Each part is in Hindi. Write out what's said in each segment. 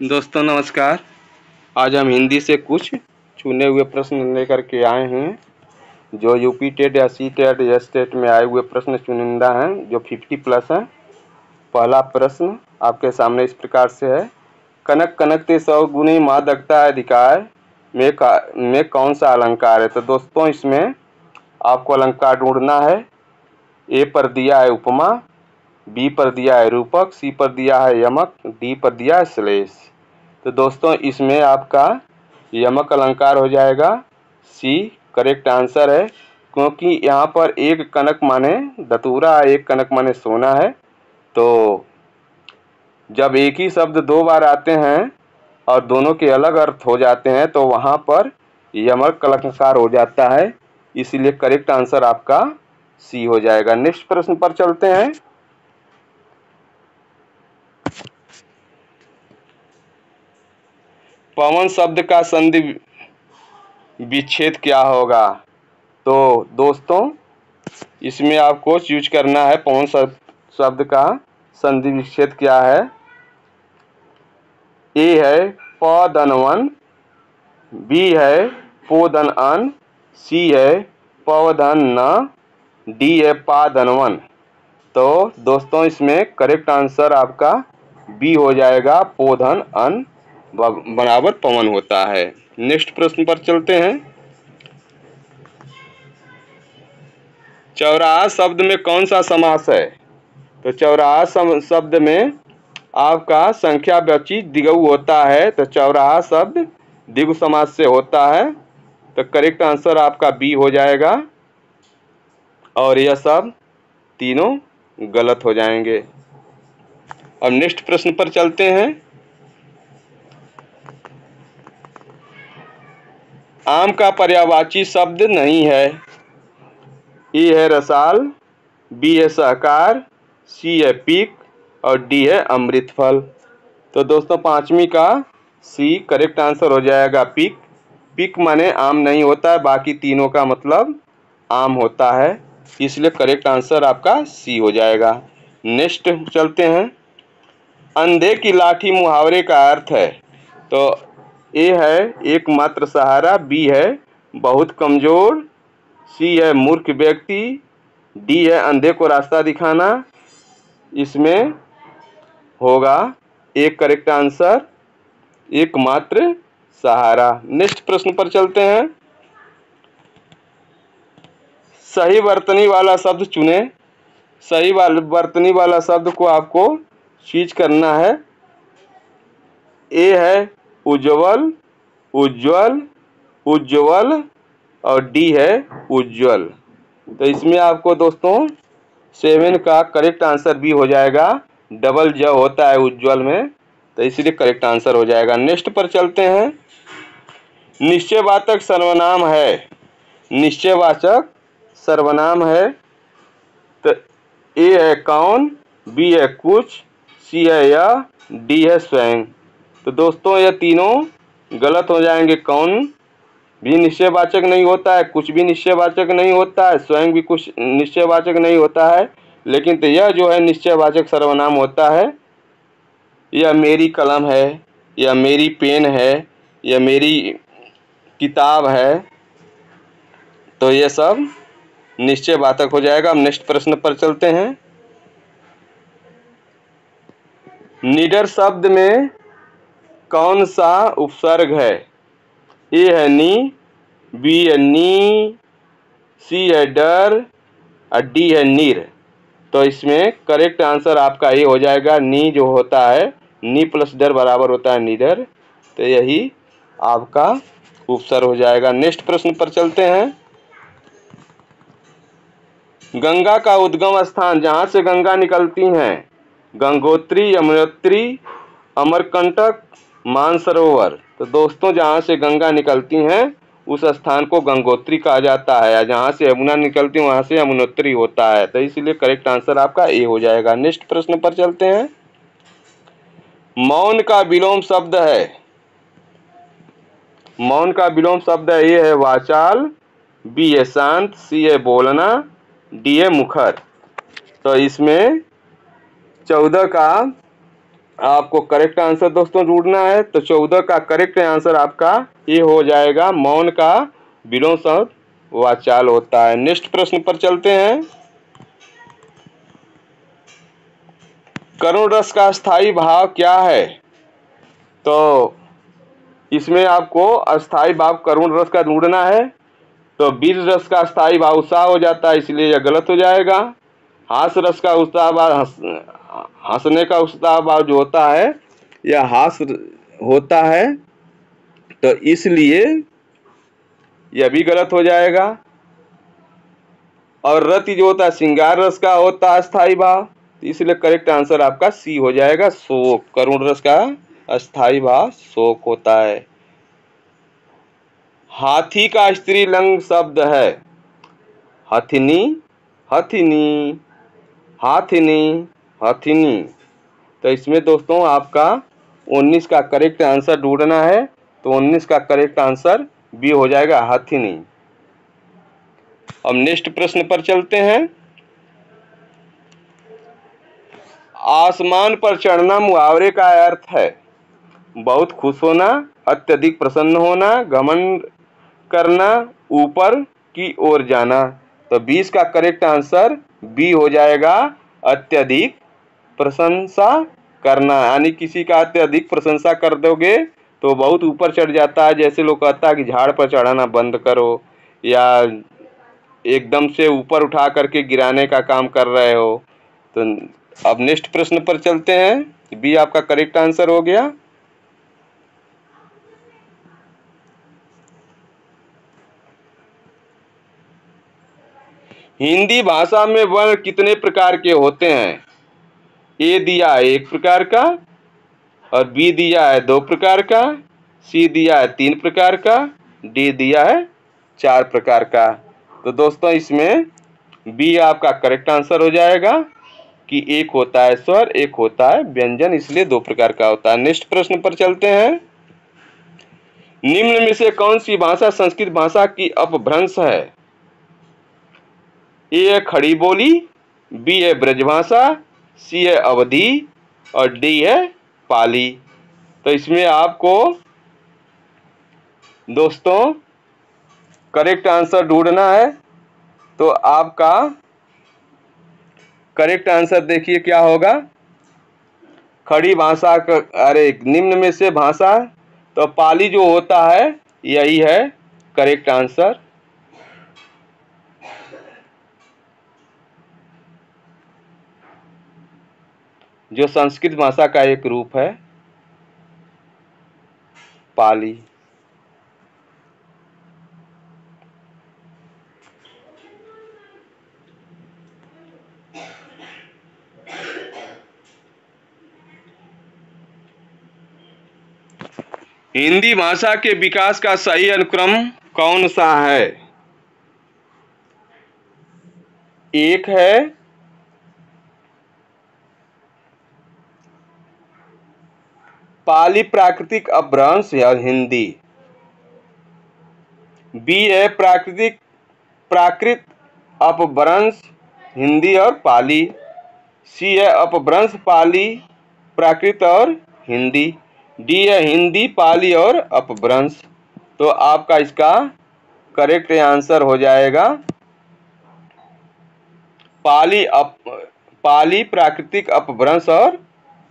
दोस्तों नमस्कार। आज हम हिंदी से कुछ चुने हुए प्रश्न लेकर के आए हैं जो यूपी टेट या सी टेट या स्टेट में आए हुए प्रश्न चुनिंदा हैं जो 50+ हैं। पहला प्रश्न आपके सामने इस प्रकार से है, कनक कनकते 100 गुनी मादकता अधिकार में कौन सा अलंकार है। तो दोस्तों इसमें आपको अलंकार ढूंढना है। ए पर दिया है उपमा, बी पर दिया है रूपक, सी पर दिया है यमक, डी पर दिया है श्लेष। तो दोस्तों इसमें आपका यमक अलंकार हो जाएगा, सी करेक्ट आंसर है, क्योंकि यहाँ पर एक कनक माने धतूरा है, एक कनक माने सोना है। तो जब एक ही शब्द दो बार आते हैं और दोनों के अलग अर्थ हो जाते हैं तो वहाँ पर यमक अलंकार हो जाता है, इसलिए करेक्ट आंसर आपका सी हो जाएगा। नेक्स्ट प्रश्न पर चलते हैं। पवन शब्द का संधि विच्छेद क्या होगा। तो दोस्तों इसमें आपको चूज करना है पवन शब्द का संधि विच्छेद क्या है। ए है प धन वन, बी है पो धन अन, सी है पव धन न, डी है पा धन वन। तो दोस्तों इसमें करेक्ट आंसर आपका बी हो जाएगा, पो धन अन बराबर पवन होता है। नेक्स्ट प्रश्न पर चलते हैं। चौराहा शब्द में कौन सा समास है। तो चौराहा शब्द में आपका संख्यावाची द्विगु होता है, तो चौराहा शब्द द्विगु समास से होता है, तो करेक्ट आंसर आपका बी हो जाएगा और यह सब तीनों गलत हो जाएंगे। अब नेक्स्ट प्रश्न पर चलते हैं। आम का पर्यायवाची शब्द नहीं है। ए है रसाल, बी है सहकार, सी है पीक और डी है अमृत फल। तो दोस्तों पांचवी का सी करेक्ट आंसर हो जाएगा, पीक। पीक माने आम नहीं होता है, बाकी तीनों का मतलब आम होता है, इसलिए करेक्ट आंसर आपका सी हो जाएगा। नेक्स्ट चलते हैं। अंधे की लाठी मुहावरे का अर्थ है। तो ए है एकमात्र सहारा, बी है बहुत कमजोर, सी है मूर्ख व्यक्ति, डी है अंधे को रास्ता दिखाना। इसमें होगा एक करेक्ट आंसर, एकमात्र सहारा। नेक्स्ट प्रश्न पर चलते हैं। सही वर्तनी वाला शब्द चुने। सही वर्तनी वाला शब्द को आपको चीज करना है। ए है उज्ज्वल, उज्ज्वल, उज्ज्वल और डी है उज्ज्वल। तो इसमें आपको दोस्तों 7 का करेक्ट आंसर भी हो जाएगा, डबल ज होता है उज्ज्वल में, तो इसलिए करेक्ट आंसर हो जाएगा। नेक्स्ट पर चलते हैं। निश्चयवाचक सर्वनाम है। निश्चयवाचक सर्वनाम है, तो ए है कौन, बी है कुछ, सी है यह, डी है स्वयं। तो दोस्तों ये तीनों गलत हो जाएंगे। कौन भी निश्चयवाचक नहीं होता है, कुछ भी निश्चयवाचक नहीं होता है, स्वयं भी कुछ निश्चयवाचक नहीं होता है, लेकिन तो यह जो है निश्चयवाचक सर्वनाम होता है। यह मेरी कलम है, यह मेरी पेन है, यह मेरी किताब है, तो ये सब निश्चयवाचक हो जाएगा। अब नेक्स्ट प्रश्न पर चलते हैं। निडर शब्द में कौन सा उपसर्ग है। ए है नी, बी है नी, सी है डर और डी है नीर। तो इसमें करेक्ट आंसर आपका ये हो जाएगा, नी जो होता है, नी प्लस डर बराबर होता है निडर, तो यही आपका उपसर्ग हो जाएगा। नेक्स्ट प्रश्न पर चलते हैं। गंगा का उद्गम स्थान, जहाँ से गंगा निकलती हैं, गंगोत्री, यमुनोत्री, अमरकंटक, मानसरोवर। तो दोस्तों जहाँ से गंगा निकलती हैं उस स्थान को गंगोत्री कहा जाता है, जहाँ से यमुना निकलती है वहाँ से यमुनोत्री होता है, तो इसलिए करेक्ट आंसर आपका ए हो जाएगा। नेक्स्ट प्रश्न पर चलते हैं। मौन का विलोम शब्द है। मौन का विलोम शब्द है, ए है वाचाल, बी है शांत, सी है बोलना, डी है मुखर। तो इसमें 14 का आपको करेक्ट आंसर दोस्तों ढूंढना है। तो 14 का करेक्ट आंसर आपका ये हो जाएगा, मौन का विलोम शब्द वाचाल होता है। नेक्स्ट प्रश्न पर चलते हैं। करुण रस का स्थायी भाव क्या है? तो इसमें आपको अस्थाई भाव करुण रस का ढूंढना है। तो वीर रस का स्थायी भाव उत्साह हो जाता है, इसलिए यह गलत हो जाएगा। हास रस का उत्साह भाव हंसने का उत्साह भाव जो होता है यह हास होता है, तो इसलिए यह भी गलत हो जाएगा। और रति जो होता है श्रृंगार रस का होता है स्थायी भाव, तो इसलिए करेक्ट आंसर आपका सी हो जाएगा, शोक। करुण रस का अस्थाई भाव शोक होता है। हाथी का स्त्रीलिंग शब्द है हथिनी, हथिनी, हाथिनी, हथिनी। तो इसमें दोस्तों आपका 19 का करेक्ट आंसर ढूंढना है। तो 19 का करेक्ट आंसर बी हो जाएगा, हथिनी। अब नेक्स्ट प्रश्न पर चलते हैं। आसमान पर चढ़ना मुहावरे का अर्थ है बहुत खुश होना, अत्यधिक प्रसन्न होना, घमंड करना, ऊपर की ओर जाना। तो 20 का करेक्ट आंसर बी हो जाएगा, अत्यधिक प्रशंसा करना। यानी किसी का अत्यधिक प्रशंसा कर दोगे तो बहुत ऊपर चढ़ जाता है। जैसे लोग कहता है कि झाड़ पर चढ़ाना बंद करो, या एकदम से ऊपर उठा करके गिराने का काम कर रहे हो। तो अब नेक्स्ट प्रश्न पर चलते हैं। बी आपका करेक्ट आंसर हो गया। हिंदी भाषा में वर्ण कितने प्रकार के होते हैं? ए दिया है 1 प्रकार का, और बी दिया है 2 प्रकार का, सी दिया है 3 प्रकार का, डी दिया है 4 प्रकार का। तो दोस्तों इसमें बी आपका करेक्ट आंसर हो जाएगा कि एक होता है स्वर, एक होता है व्यंजन, इसलिए 2 प्रकार का होता है। नेक्स्ट प्रश्न पर चलते हैं। निम्न में से कौन सी भाषा संस्कृत भाषा की अपभ्रंश है? ए है खड़ी बोली, बी है ब्रजभाषा, सी है अवधी, और डी है पाली। तो इसमें आपको दोस्तों करेक्ट आंसर ढूंढना है। तो आपका करेक्ट आंसर देखिए क्या होगा। खड़ी भाषा का, अरे निम्न में से भाषा, तो पाली जो होता है यही है करेक्ट आंसर। जो संस्कृत भाषा का एक रूप है पाली। हिंदी भाषा के विकास का सही अनुक्रम कौन सा है? एक है पाली प्राकृतिक अपभ्रंश या हिंदी, बी है प्राकृत अपभ्रंश हिंदी और पाली, सी है अपभ्रंश पाली प्राकृत और हिंदी, डी है हिंदी पाली और अपभ्रंश। तो आपका इसका करेक्ट आंसर हो जाएगा पाली प्राकृतिक अपभ्रंश और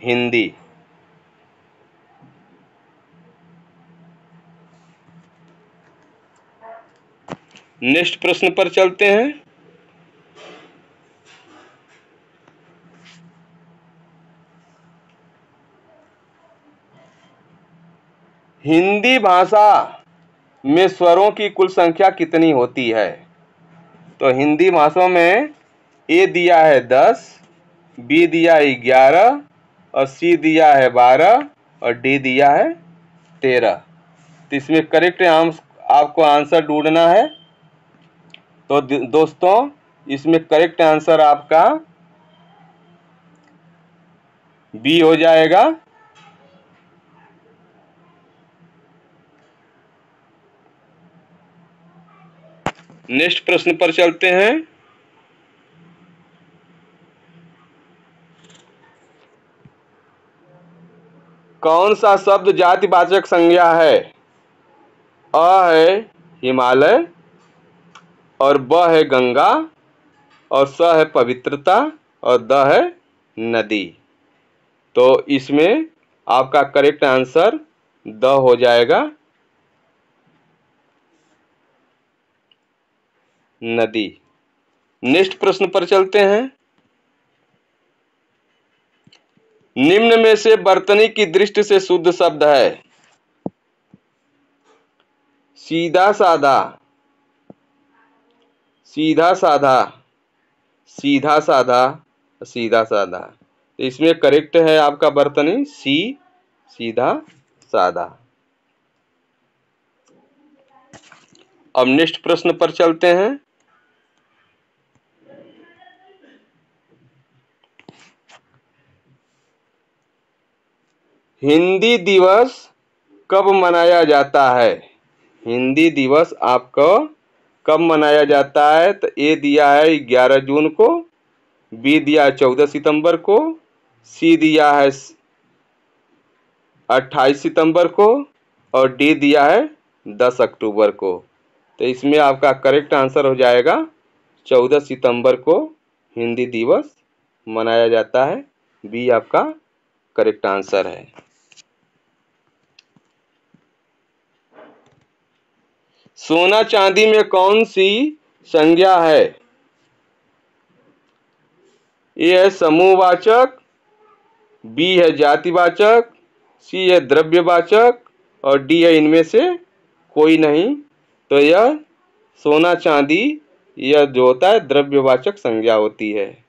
हिंदी। नेक्स्ट प्रश्न पर चलते हैं। हिंदी भाषा में स्वरों की कुल संख्या कितनी होती है? तो हिंदी भाषा में ए दिया है 10, बी दिया है 11, और सी दिया है 12, और डी दिया है 13। तो इसमें करेक्ट आपको आंसर ढूंढना है। तो दोस्तों इसमें करेक्ट आंसर आपका बी हो जाएगा। नेक्स्ट प्रश्न पर चलते हैं। कौन सा शब्द जातिवाचक संज्ञा है? अ है हिमालय, और ब है गंगा, और स है पवित्रता, और द है नदी। तो इसमें आपका करेक्ट आंसर द हो जाएगा, नदी। नेक्स्ट प्रश्न पर चलते हैं। निम्न में से वर्तनी की दृष्टि से शुद्ध शब्द है? सीधा साधा, सीधा साधा, सीधा साधा, सीधा साधा। तो इसमें करेक्ट है आपका वर्तनी सी, सीधा साधा। अब नेक्स्ट प्रश्न पर चलते हैं। हिंदी दिवस कब मनाया जाता है? हिंदी दिवस आपको कब मनाया जाता है? तो ए दिया है 11 जून को, बी दिया है 14 सितंबर को, सी दिया है 28 सितंबर को, और डी दिया है 10 अक्टूबर को। तो इसमें आपका करेक्ट आंसर हो जाएगा 14 सितंबर को हिंदी दिवस मनाया जाता है। बी आपका करेक्ट आंसर है। सोना चांदी में कौन सी संज्ञा है? ए है समूहवाचक, बी है जातिवाचक, सी है द्रव्यवाचक, और डी है इनमें से कोई नहीं। तो यह सोना चांदी यह जो होता है द्रव्यवाचक संज्ञा होती है।